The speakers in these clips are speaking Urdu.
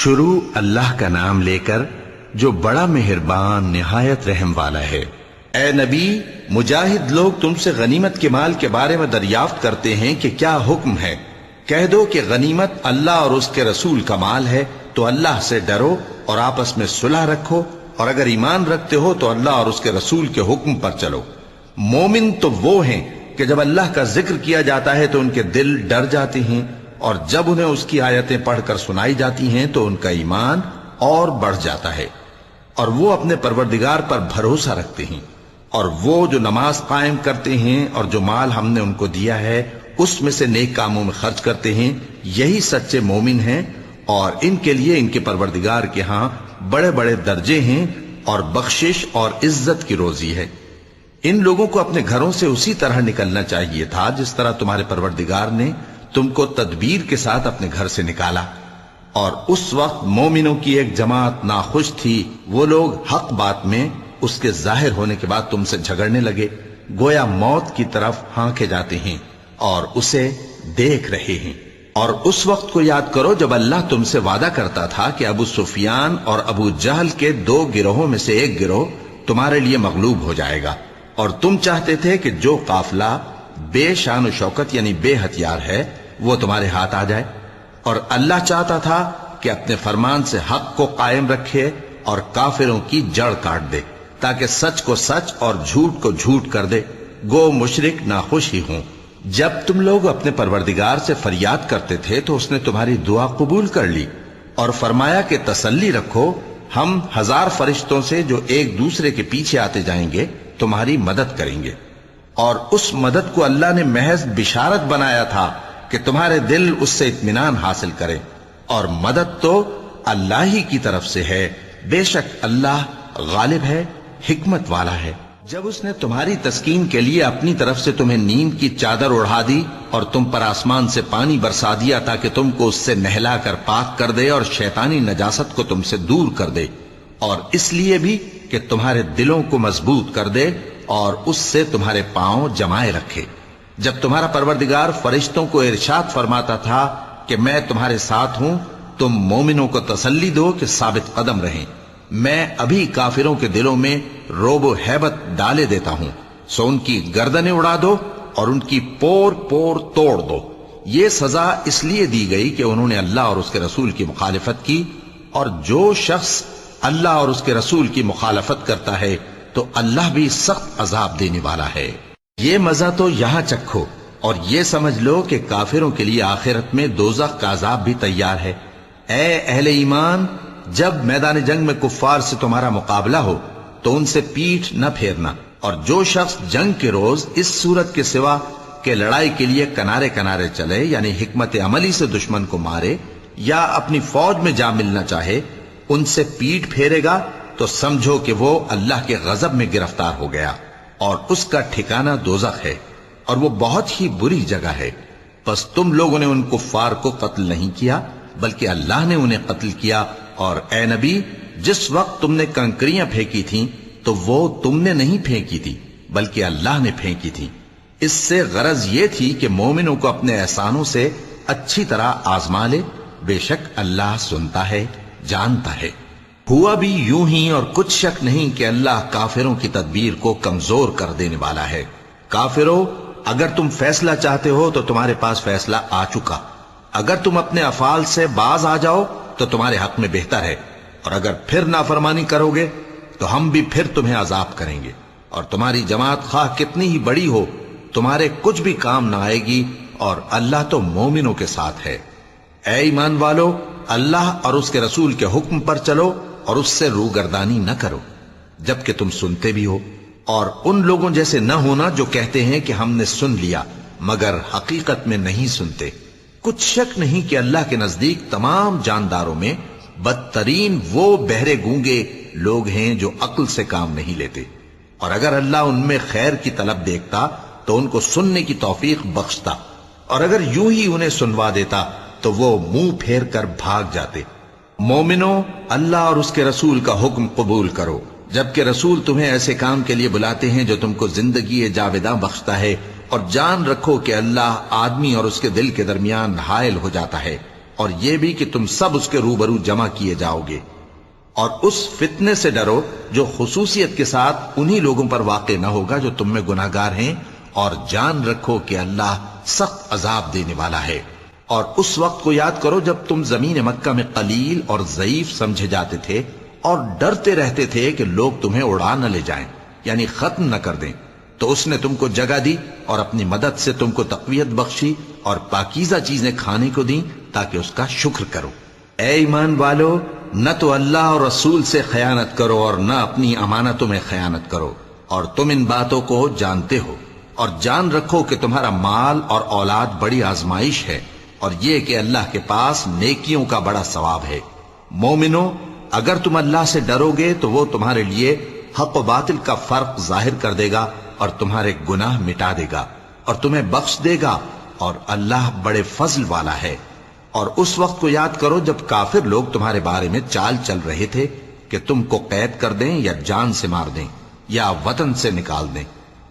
شروع اللہ کا نام لے کر جو بڑا مہربان نہایت رحم والا ہے۔ اے نبی، مجاہد لوگ تم سے غنیمت کے مال کے بارے میں دریافت کرتے ہیں کہ کیا حکم ہے۔ کہہ دو کہ غنیمت اللہ اور اس کے رسول کا مال ہے، تو اللہ سے ڈرو اور آپس میں صلح رکھو، اور اگر ایمان رکھتے ہو تو اللہ اور اس کے رسول کے حکم پر چلو۔ مومن تو وہ ہیں کہ جب اللہ کا ذکر کیا جاتا ہے تو ان کے دل ڈر جاتے ہیں، اور جب انہیں اس کی آیتیں پڑھ کر سنائی جاتی ہیں تو ان کا ایمان اور بڑھ جاتا ہے، اور وہ اپنے پروردگار پر بھروسہ رکھتے ہیں، اور وہ جو نماز قائم کرتے ہیں اور جو مال ہم نے ان کو دیا ہے اس میں سے نیک کاموں میں خرچ کرتے ہیں، یہی سچے مومن ہیں، اور ان کے لیے ان کے پروردگار کے ہاں بڑے بڑے درجے ہیں اور بخشش اور عزت کی روزی ہے۔ ان لوگوں کو اپنے گھروں سے اسی طرح نکلنا چاہیے تھا جس طرح تمہارے پروردگار نے تم کو تدبیر کے ساتھ اپنے گھر سے نکالا، اور اس وقت مومنوں کی ایک جماعت ناخوش تھی۔ وہ لوگ حق بات میں اس کے ظاہر ہونے کے بعد تم سے جھگڑنے لگے، گویا موت کی طرف ہانکے جاتے ہیں اور اسے دیکھ رہے ہیں۔ اور اس وقت کو یاد کرو جب اللہ تم سے وعدہ کرتا تھا کہ ابو سفیان اور ابو جہل کے 2 گروہوں میں سے ایک گروہ تمہارے لیے مغلوب ہو جائے گا، اور تم چاہتے تھے کہ جو قافلہ بے شان و شوکت یعنی بے ہتھیار ہے وہ تمہارے ہاتھ آ جائے، اور اللہ چاہتا تھا کہ اپنے فرمان سے حق کو قائم رکھے اور کافروں کی جڑ کاٹ دے، تاکہ سچ کو سچ اور جھوٹ کو جھوٹ کر دے، گو مشرک ناخوش ہی ہوں۔ جب تم لوگ اپنے پروردگار سے فریاد کرتے تھے تو اس نے تمہاری دعا قبول کر لی اور فرمایا کہ تسلی رکھو، ہم 1000 فرشتوں سے جو ایک دوسرے کے پیچھے آتے جائیں گے تمہاری مدد کریں گے۔ اور اس مدد کو اللہ نے محض بشارت بنایا تھا کہ تمہارے دل اس سے اطمینان حاصل کرے، اور مدد تو اللہ ہی کی طرف سے ہے، بے شک اللہ غالب ہے، حکمت والا ہے۔ جب اس نے تمہاری تسکین کے لیے اپنی طرف سے تمہیں نیند کی چادر اڑا دی اور تم پر آسمان سے پانی برسا دیا تاکہ تم کو اس سے نہلا کر پاک کر دے اور شیطانی نجاست کو تم سے دور کر دے، اور اس لیے بھی کہ تمہارے دلوں کو مضبوط کر دے اور اس سے تمہارے پاؤں جمائے رکھے۔ جب تمہارا پروردگار فرشتوں کو ارشاد فرماتا تھا کہ میں تمہارے ساتھ ہوں، تم مومنوں کو تسلی دو کہ ثابت قدم رہیں، میں ابھی کافروں کے دلوں میں روب و ہیبت ڈالے دیتا ہوں، سو ان کی گردنیں اڑا دو اور ان کی پور پور توڑ دو۔ یہ سزا اس لیے دی گئی کہ انہوں نے اللہ اور اس کے رسول کی مخالفت کی، اور جو شخص اللہ اور اس کے رسول کی مخالفت کرتا ہے تو اللہ بھی سخت عذاب دینے والا ہے۔ یہ مزہ تو یہاں چکھو، اور یہ سمجھ لو کہ کافروں کے لیے آخرت میں دوزخ کا عذاب بھی تیار ہے۔ اے اہل ایمان، جب میدان جنگ میں کفار سے تمہارا مقابلہ ہو تو ان سے پیٹھ نہ پھیرنا، اور جو شخص جنگ کے روز اس صورت کے سوا کہ لڑائی کے لیے کنارے کنارے چلے، یعنی حکمت عملی سے دشمن کو مارے یا اپنی فوج میں جا ملنا چاہے، ان سے پیٹھ پھیرے گا تو سمجھو کہ وہ اللہ کے غضب میں گرفتار ہو گیا، اور اس کا ٹھکانہ دوزخ ہے، اور وہ بہت ہی بری جگہ ہے۔ پس تم لوگوں نے ان کفار کو قتل نہیں کیا بلکہ اللہ نے انہیں قتل کیا، اور اے نبی، جس وقت تم نے کنکریاں پھینکی تھیں تو وہ تم نے نہیں پھینکی تھی بلکہ اللہ نے پھینکی تھی۔ اس سے غرض یہ تھی کہ مومنوں کو اپنے احسانوں سے اچھی طرح آزما لے، بے شک اللہ سنتا ہے، جانتا ہے۔ ہوا بھی یوں ہی، اور کچھ شک نہیں کہ اللہ کافروں کی تدبیر کو کمزور کر دینے والا ہے۔ کافروں، اگر تم فیصلہ چاہتے ہو تو تمہارے پاس فیصلہ آ چکا، اگر تم اپنے افعال سے باز آ جاؤ تو تمہارے حق میں بہتر ہے، اور اگر پھر نافرمانی کرو گے تو ہم بھی پھر تمہیں عذاب کریں گے، اور تمہاری جماعت خواہ کتنی ہی بڑی ہو تمہارے کچھ بھی کام نہ آئے گی، اور اللہ تو مومنوں کے ساتھ ہے۔ اے ایمان والو، اللہ اور اس کے رسول کے حکم پر چلو اور اس سے روگردانی نہ کرو جبکہ تم سنتے بھی ہو، اور ان لوگوں جیسے نہ ہونا جو کہتے ہیں کہ ہم نے سن لیا مگر حقیقت میں نہیں سنتے۔ کچھ شک نہیں کہ اللہ کے نزدیک تمام جانداروں میں بدترین وہ بہرے گونگے لوگ ہیں جو عقل سے کام نہیں لیتے، اور اگر اللہ ان میں خیر کی طلب دیکھتا تو ان کو سننے کی توفیق بخشتا، اور اگر یوں ہی انہیں سنوا دیتا تو وہ منہ پھیر کر بھاگ جاتے۔ مومنوں، اللہ اور اس کے رسول کا حکم قبول کرو، جبکہ رسول تمہیں ایسے کام کے لیے بلاتے ہیں جو تم کو زندگی جاوداں بخشتا ہے، اور جان رکھو کہ اللہ آدمی اور اس کے دل کے درمیان حائل ہو جاتا ہے، اور یہ بھی کہ تم سب اس کے روبرو جمع کیے جاؤ گے، اور اس فتنے سے ڈرو جو خصوصیت کے ساتھ انہی لوگوں پر واقع نہ ہوگا جو تم میں گناہگار ہیں، اور جان رکھو کہ اللہ سخت عذاب دینے والا ہے۔ اور اس وقت کو یاد کرو جب تم زمین مکہ میں قلیل اور ضعیف سمجھے جاتے تھے اور ڈرتے رہتے تھے کہ لوگ تمہیں اڑا نہ لے جائیں، یعنی ختم نہ کر دیں، تو اس نے تم کو جگہ دی اور اپنی مدد سے تم کو تقویت بخشی اور پاکیزہ چیزیں کھانے کو دیں تاکہ اس کا شکر کرو۔ اے ایمان والو، نہ تو اللہ اور رسول سے خیانت کرو اور نہ اپنی امانتوں میں خیانت کرو، اور تم ان باتوں کو جانتے ہو، اور جان رکھو کہ تمہارا مال اور اولاد بڑی آزمائش ہے، اور یہ کہ اللہ کے پاس نیکیوں کا بڑا ثواب ہے۔ مومنو، اگر تم اللہ سے ڈرو گے تو وہ تمہارے لیے حق و باطل کا فرق ظاہر کر دے گا اور تمہارے گناہ مٹا دے گا اور تمہیں بخش دے گا، اور اللہ بڑے فضل والا ہے۔ اور اس وقت کو یاد کرو جب کافر لوگ تمہارے بارے میں چال چل رہے تھے کہ تم کو قید کر دیں یا جان سے مار دیں یا وطن سے نکال دیں،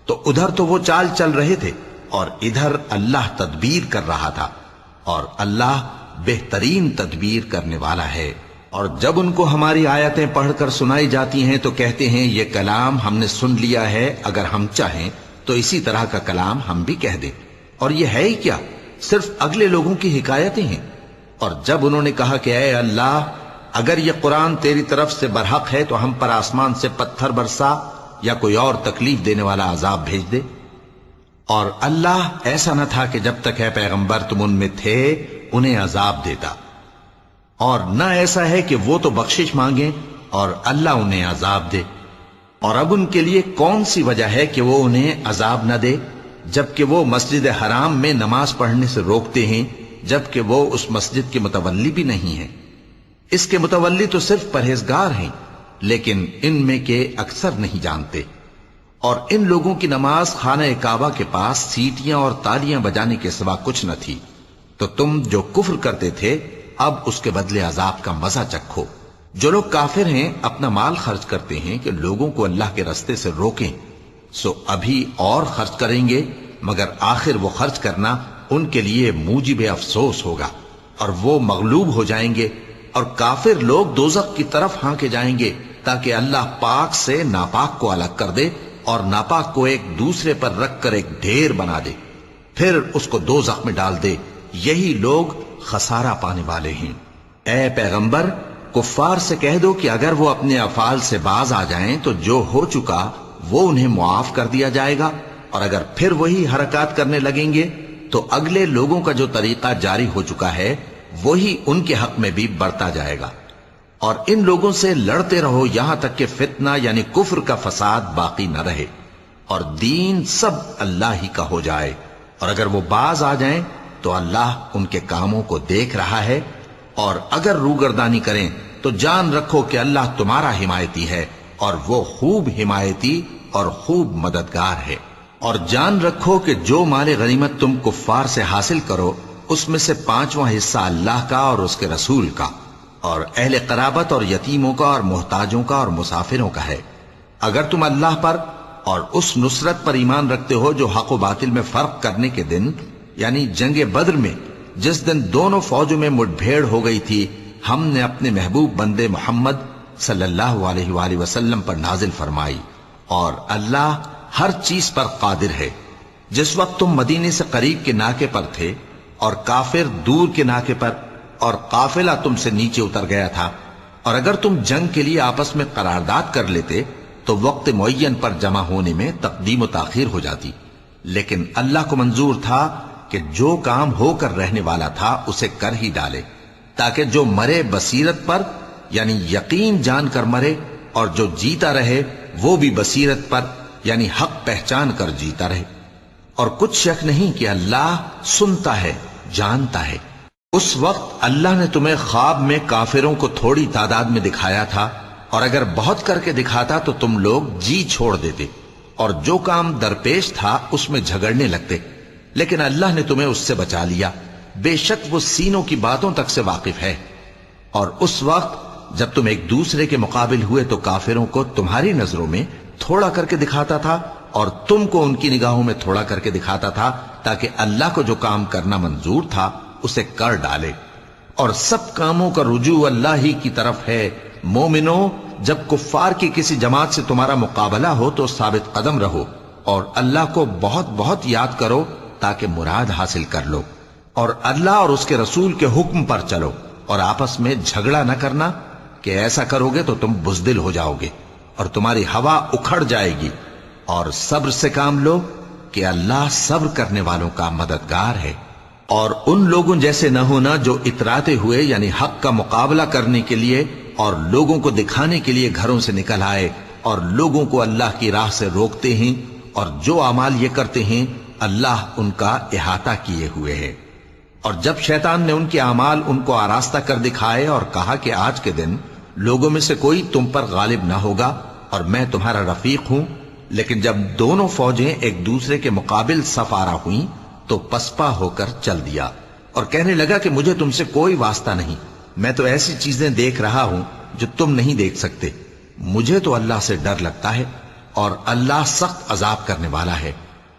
تو ادھر تو وہ چال چل رہے تھے اور ادھر اللہ تدبیر کر رہا تھا، اور اللہ بہترین تدبیر کرنے والا ہے۔ اور جب ان کو ہماری آیتیں پڑھ کر سنائی جاتی ہیں تو کہتے ہیں یہ کلام ہم نے سن لیا ہے، اگر ہم چاہیں تو اسی طرح کا کلام ہم بھی کہہ دیں، اور یہ ہے ہی کیا، صرف اگلے لوگوں کی حکایتیں ہیں۔ اور جب انہوں نے کہا کہ اے اللہ، اگر یہ قرآن تیری طرف سے برحق ہے تو ہم پر آسمان سے پتھر برسا یا کوئی اور تکلیف دینے والا عذاب بھیج دے۔ اور اللہ ایسا نہ تھا کہ جب تک اے پیغمبر تم ان میں تھے انہیں عذاب دیتا، اور نہ ایسا ہے کہ وہ تو بخشش مانگیں اور اللہ انہیں عذاب دے۔ اور اب ان کے لیے کون سی وجہ ہے کہ وہ انہیں عذاب نہ دے، جبکہ وہ مسجد حرام میں نماز پڑھنے سے روکتے ہیں، جبکہ وہ اس مسجد کے متولی بھی نہیں ہیں۔ اس کے متولی تو صرف پرہیزگار ہیں، لیکن ان میں کے اکثر نہیں جانتے۔ اور ان لوگوں کی نماز خانہ کعبہ کے پاس سیٹیاں اور تالیاں بجانے کے سوا کچھ نہ تھی، تو تم جو کفر کرتے تھے اب اس کے بدلے عذاب کا مزہ چکھو۔ جو لوگ کافر ہیں اپنا مال خرچ کرتے ہیں کہ لوگوں کو اللہ کے رستے سے روکیں، سو ابھی اور خرچ کریں گے، مگر آخر وہ خرچ کرنا ان کے لیے موجب افسوس ہوگا، اور وہ مغلوب ہو جائیں گے، اور کافر لوگ دوزخ کی طرف ہانکے جائیں گے تاکہ اللہ پاک سے ناپاک کو الگ کر دے اور ناپاک کو ایک دوسرے پر رکھ کر ایک ڈھیر بنا دے، پھر اس کو دوزخ میں ڈال دے۔ یہی لوگ خسارہ پانے والے ہیں۔ اے پیغمبر، کفار سے کہہ دو کہ اگر وہ اپنے افعال سے باز آ جائیں تو جو ہو چکا وہ انہیں معاف کر دیا جائے گا، اور اگر پھر وہی حرکات کرنے لگیں گے تو اگلے لوگوں کا جو طریقہ جاری ہو چکا ہے وہی ان کے حق میں بھی برتا جائے گا۔ اور ان لوگوں سے لڑتے رہو یہاں تک کہ فتنہ یعنی کفر کا فساد باقی نہ رہے اور دین سب اللہ ہی کا ہو جائے، اور اگر وہ باز آ جائیں تو اللہ ان کے کاموں کو دیکھ رہا ہے، اور اگر روگردانی کریں تو جان رکھو کہ اللہ تمہارا حمایتی ہے، اور وہ خوب حمایتی اور خوب مددگار ہے۔ اور جان رکھو کہ جو مال غنیمت تم کفار سے حاصل کرو اس میں سے 5واں حصہ اللہ کا اور اس کے رسول کا، اور اہل قرابت اور یتیموں کا اور محتاجوں کا اور مسافروں کا ہے۔ اگر تم اللہ پر اور اس نصرت پر ایمان رکھتے ہو جو حق و باطل میں فرق کرنے کے دن یعنی جنگ بدر میں جس دن دونوں فوجوں میں مٹ بھیڑ ہو گئی تھی، ہم نے اپنے محبوب بندے محمد صلی اللہ علیہ وآلہ وسلم پر نازل فرمائی، اور اللہ ہر چیز پر قادر ہے۔ جس وقت تم مدینے سے قریب کے ناکے پر تھے اور کافر دور کے ناکے پر، اور قافلہ تم سے نیچے اتر گیا تھا، اور اگر تم جنگ کے لیے آپس میں قرارداد کر لیتے تو وقت معین پر جمع ہونے میں تقدیم و تاخیر ہو جاتی، لیکن اللہ کو منظور تھا کہ جو کام ہو کر رہنے والا تھا اسے کر ہی ڈالے، تاکہ جو مرے بصیرت پر یعنی یقین جان کر مرے، اور جو جیتا رہے وہ بھی بصیرت پر یعنی حق پہچان کر جیتا رہے۔ اور کچھ شک نہیں کہ اللہ سنتا ہے، جانتا ہے۔ اس وقت اللہ نے تمہیں خواب میں کافروں کو تھوڑی تعداد میں دکھایا تھا، اور اگر بہت کر کے دکھاتا تو تم لوگ جی چھوڑ دیتے اور جو کام درپیش تھا اس میں جھگڑنے لگتے، لیکن اللہ نے تمہیں اس سے بچا لیا، بے شک وہ سینوں کی باتوں تک سے واقف ہے۔ اور اس وقت جب تم ایک دوسرے کے مقابل ہوئے تو کافروں کو تمہاری نظروں میں تھوڑا کر کے دکھاتا تھا اور تم کو ان کی نگاہوں میں تھوڑا کر کے دکھاتا تھا، تاکہ اللہ کو جو کام کرنا منظور تھا اسے کر ڈالے۔ اور سب کاموں کا رجوع اللہ ہی کی طرف ہے۔ مومنو، جب کفار کی کسی جماعت سے تمہارا مقابلہ ہو تو ثابت قدم رہو اور اللہ کو بہت بہت یاد کرو تاکہ مراد حاصل کر لو، اور اللہ اور اس کے رسول کے حکم پر چلو، اور آپس میں جھگڑا نہ کرنا کہ ایسا کرو گے تو تم بزدل ہو جاؤ گے اور تمہاری ہوا اکھڑ جائے گی، اور صبر سے کام لو کہ اللہ صبر کرنے والوں کا مددگار ہے۔ اور ان لوگوں جیسے نہ ہونا جو اتراتے ہوئے یعنی حق کا مقابلہ کرنے کے لیے اور لوگوں کو دکھانے کے لیے گھروں سے نکل آئے اور لوگوں کو اللہ کی راہ سے روکتے ہیں، اور جو اعمال یہ کرتے ہیں اللہ ان کا احاطہ کیے ہوئے ہے۔ اور جب شیطان نے ان کے اعمال ان کو آراستہ کر دکھائے اور کہا کہ آج کے دن لوگوں میں سے کوئی تم پر غالب نہ ہوگا اور میں تمہارا رفیق ہوں، لیکن جب دونوں فوجیں ایک دوسرے کے مقابل صف آرا ہوئیں تو پسپا ہو کر چل دیا اور کہنے لگا کہ مجھے تم سے کوئی واسطہ نہیں، میں تو ایسی چیزیں دیکھ رہا ہوں جو تم نہیں دیکھ سکتے، مجھے تو اللہ سے ڈر لگتا ہے اور اللہ سخت عذاب کرنے والا ہے۔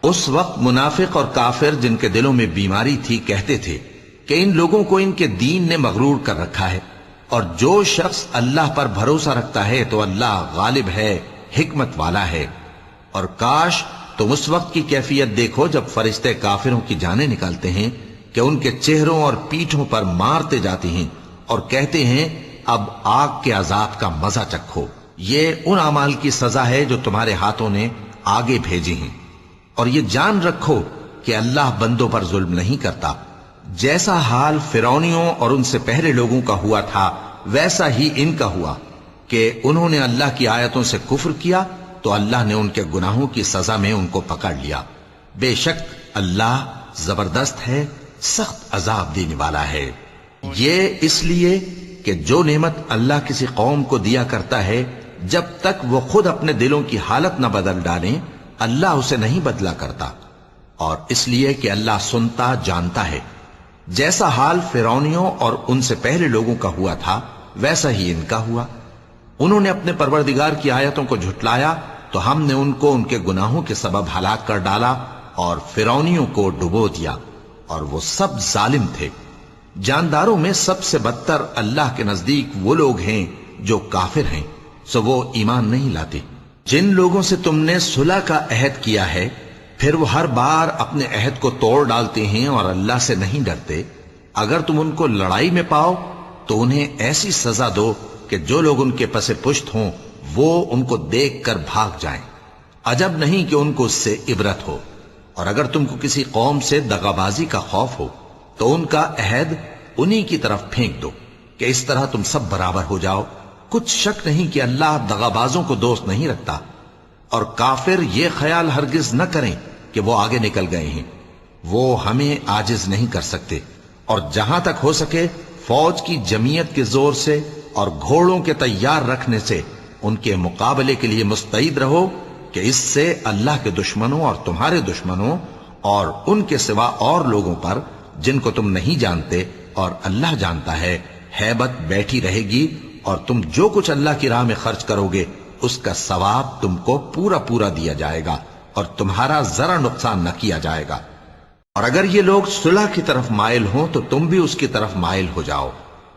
اس وقت منافق اور کافر جن کے دلوں میں بیماری تھی کہتے تھے کہ ان لوگوں کو ان کے دین نے مغرور کر رکھا ہے، اور جو شخص اللہ پر بھروسہ رکھتا ہے تو اللہ غالب ہے، حکمت والا ہے۔ اور کاش تم اس وقت کی کیفیت دیکھو جب فرشتے کافروں کی جانیں نکالتے ہیں کہ ان کے چہروں اور پیٹھوں پر مارتے جاتے ہیں اور کہتے ہیں اب آگ کے عذاب کا مزہ چکھو، یہ ان اعمال کی سزا ہے جو تمہارے ہاتھوں نے آگے بھیجی ہیں۔ اور یہ جان رکھو کہ اللہ بندوں پر ظلم نہیں کرتا، جیسا حال فرعونیوں اور ان سے پہلے لوگوں کا ہوا تھا ویسا ہی ان کا ہوا کہ انہوں نے اللہ کی آیتوں سے کفر کیا تو اللہ نے ان کے گناہوں کی سزا میں ان کو پکڑ لیا۔ بے شک اللہ زبردست ہے، سخت عذاب دینے والا ہے۔ یہ اس لیے کہ جو نعمت اللہ کسی قوم کو دیا کرتا ہے جب تک وہ خود اپنے دلوں کی حالت نہ بدل ڈالیں اللہ اسے نہیں بدلا کرتا، اور اس لیے کہ اللہ سنتا جانتا ہے۔ جیسا حال فرعونیوں اور ان سے پہلے لوگوں کا ہوا تھا ویسا ہی ان کا ہوا۔ انہوں نے اپنے پروردگار کی آیتوں کو جھٹلایا تو ہم نے ان کو ان کے گناہوں کے سبب ہلاک کر ڈالا اور فرعونیوں کو ڈبو دیا، اور وہ سب ظالم تھے۔ جانداروں میں سب سے بدتر اللہ کے نزدیک وہ لوگ ہیں جو کافر ہیں، سو وہ ایمان نہیں لاتے۔ جن لوگوں سے تم نے صلح کا عہد کیا ہے پھر وہ ہر بار اپنے عہد کو توڑ ڈالتے ہیں اور اللہ سے نہیں ڈرتے، اگر تم ان کو لڑائی میں پاؤ تو انہیں ایسی سزا دو کہ جو لوگ ان کے پس پشت ہوں وہ ان کو دیکھ کر بھاگ جائیں، عجب نہیں کہ ان کو اس سے عبرت ہو۔ اور اگر تم کو کسی قوم سے دغابازی کا خوف ہو تو ان کا عہد انہی کی طرف پھینک دو کہ اس طرح تم سب برابر ہو جاؤ۔ کچھ شک نہیں کہ اللہ دغابازوں کو دوست نہیں رکھتا، اور کافر یہ خیال ہرگز نہ کریں کہ وہ آگے نکل گئے ہیں، وہ ہمیں عاجز نہیں کر سکتے۔ اور جہاں تک ہو سکے فوج کی جمعیت کے زور سے اور گھوڑوں کے تیار رکھنے سے ان کے مقابلے کے لیے مستعد رہو کہ اس سے اللہ کے دشمنوں اور تمہارے دشمنوں اور ان کے سوا اور لوگوں پر جن کو تم نہیں جانتے اور اللہ جانتا ہے ہیبت بیٹھی رہے گی، اور تم جو کچھ اللہ کی راہ میں خرچ کرو گے اس کا ثواب تم کو پورا پورا دیا جائے گا اور تمہارا ذرا نقصان نہ کیا جائے گا۔ اور اگر یہ لوگ صلح کی طرف مائل ہوں تو تم بھی اس کی طرف مائل ہو جاؤ،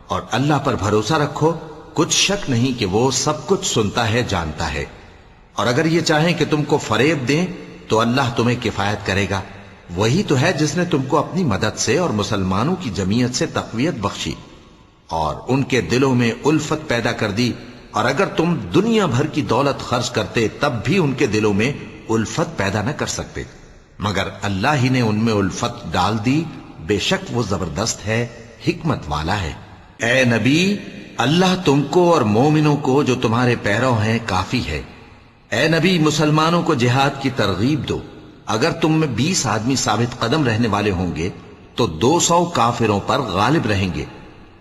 اور اللہ پر بھروسہ رکھو، کچھ شک نہیں کہ وہ سب کچھ سنتا ہے جانتا ہے۔ اور اگر یہ چاہیں کہ تم کو فریب دیں تو اللہ تمہیں کفایت کرے گا، وہی تو ہے جس نے تم کو اپنی مدد سے اور مسلمانوں کی جمعیت سے تقویت بخشی اور ان کے دلوں میں الفت پیدا کر دی، اور اگر تم دنیا بھر کی دولت خرچ کرتے تب بھی ان کے دلوں میں الفت پیدا نہ کر سکتے، مگر اللہ ہی نے ان میں الفت ڈال دی، بے شک وہ زبردست ہے، حکمت والا ہے۔ اے نبی، اللہ تم کو اور مومنوں کو جو تمہارے پیرو ہیں کافی ہے۔ اے نبی، مسلمانوں کو جہاد کی ترغیب دو، اگر تم میں 20 آدمی ثابت قدم رہنے والے ہوں گے تو 200 کافروں پر غالب رہیں گے،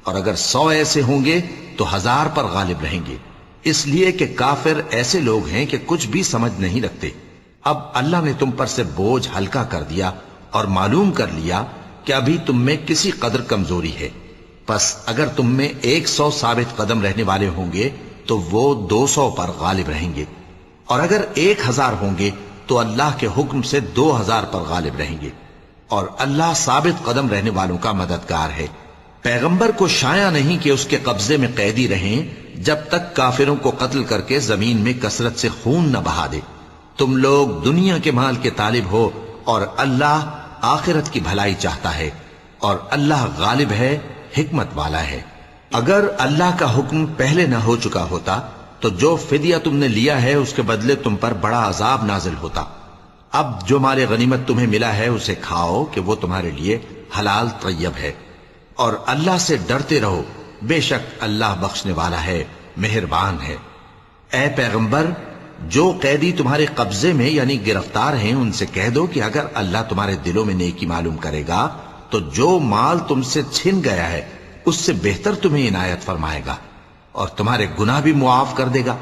اور اگر 100 ایسے ہوں گے تو 1000 پر غالب رہیں گے، اس لیے کہ کافر ایسے لوگ ہیں کہ کچھ بھی سمجھ نہیں رکھتے۔ اب اللہ نے تم پر سے بوجھ ہلکا کر دیا اور معلوم کر لیا کہ ابھی تم میں کسی قدر کمزوری ہے، پس اگر تم میں 100 ثابت قدم رہنے والے ہوں گے تو وہ 200 پر غالب رہیں گے، اور اگر 1000 ہوں گے تو اللہ کے حکم سے 2000 پر غالب رہیں گے، اور اللہ ثابت قدم رہنے والوں کا مددگار ہے۔ پیغمبر کو شایع نہیں کہ اس کے قبضے میں قیدی رہیں جب تک کافروں کو قتل کر کے زمین میں کثرت سے خون نہ بہا دے۔ تم لوگ دنیا کے مال کے طالب ہو اور اللہ آخرت کی بھلائی چاہتا ہے، اور اللہ غالب ہے، حکمت والا ہے۔ اگر اللہ کا حکم پہلے نہ ہو چکا ہوتا تو جو فدیہ تم نے لیا ہے اس کے بدلے تم پر بڑا عذاب نازل ہوتا۔ اب جو مال غنیمت تمہیں ملا ہے اسے کھاؤ کہ وہ تمہارے لیے حلال طیب ہے، اور اللہ سے ڈرتے رہو، بے شک اللہ بخشنے والا ہے، مہربان ہے۔ اے پیغمبر، جو قیدی تمہارے قبضے میں یعنی گرفتار ہیں ان سے کہہ دو کہ اگر اللہ تمہارے دلوں میں نیکی معلوم کرے گا تو جو مال تم سے چھن گیا ہے اس سے بہتر تمہیں عنایت فرمائے گا، اور تمہارے گناہ بھی معاف کر دے گا،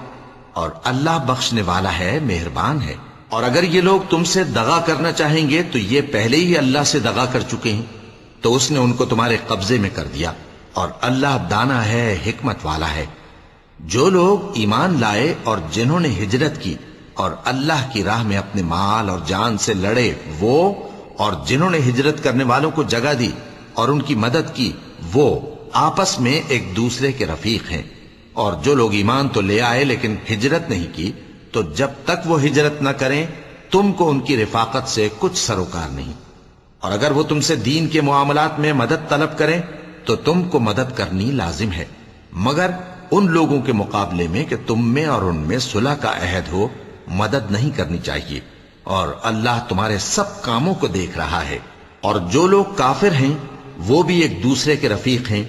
اور اللہ بخشنے والا ہے، مہربان ہے۔ اور اگر یہ لوگ تم سے دغا کرنا چاہیں گے تو یہ پہلے ہی اللہ سے دغا کر چکے ہیں، تو اس نے ان کو تمہارے قبضے میں کر دیا، اور اللہ دانا ہے، حکمت والا ہے۔ جو لوگ ایمان لائے اور جنہوں نے ہجرت کی اور اللہ کی راہ میں اپنے مال اور جان سے لڑے، وہ اور جنہوں نے ہجرت کرنے والوں کو جگہ دی اور ان کی مدد کی، وہ آپس میں ایک دوسرے کے رفیق ہیں۔ اور جو لوگ ایمان تو لے آئے لیکن ہجرت نہیں کی، تو جب تک وہ ہجرت نہ کریں تم کو ان کی رفاقت سے کچھ سروکار نہیں، اور اگر وہ تم سے دین کے معاملات میں مدد طلب کریں تو تم کو مدد کرنی لازم ہے، مگر ان لوگوں کے مقابلے میں کہ تم میں اور ان میں صلح کا عہد ہو مدد نہیں کرنی چاہیے، اور اللہ تمہارے سب کاموں کو دیکھ رہا ہے۔ اور جو لوگ کافر ہیں وہ بھی ایک دوسرے کے رفیق ہیں۔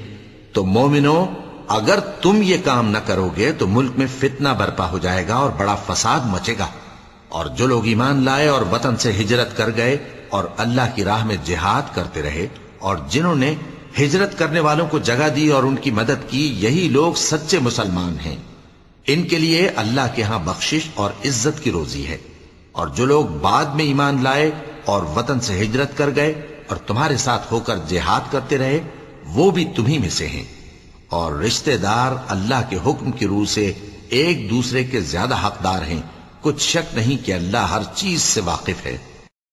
تو مومنو، اگر تم یہ کام نہ کرو گے تو ملک میں فتنہ برپا ہو جائے گا اور بڑا فساد مچے گا۔ اور جو لوگ ایمان لائے اور وطن سے ہجرت کر گئے اور اللہ کی راہ میں جہاد کرتے رہے، اور جنہوں نے ہجرت کرنے والوں کو جگہ دی اور ان کی مدد کی، یہی لوگ سچے مسلمان ہیں۔ ان کے لیے اللہ کے ہاں بخشش اور عزت کی روزی ہے۔ اور جو لوگ بعد میں ایمان لائے اور وطن سے ہجرت کر گئے اور تمہارے ساتھ ہو کر جہاد کرتے رہے، وہ بھی تمہیں میں سے ہیں۔ اور رشتہ دار اللہ کے حکم کی روح سے ایک دوسرے کے زیادہ حقدار ہیں، کچھ شک نہیں کہ اللہ ہر چیز سے واقف ہے۔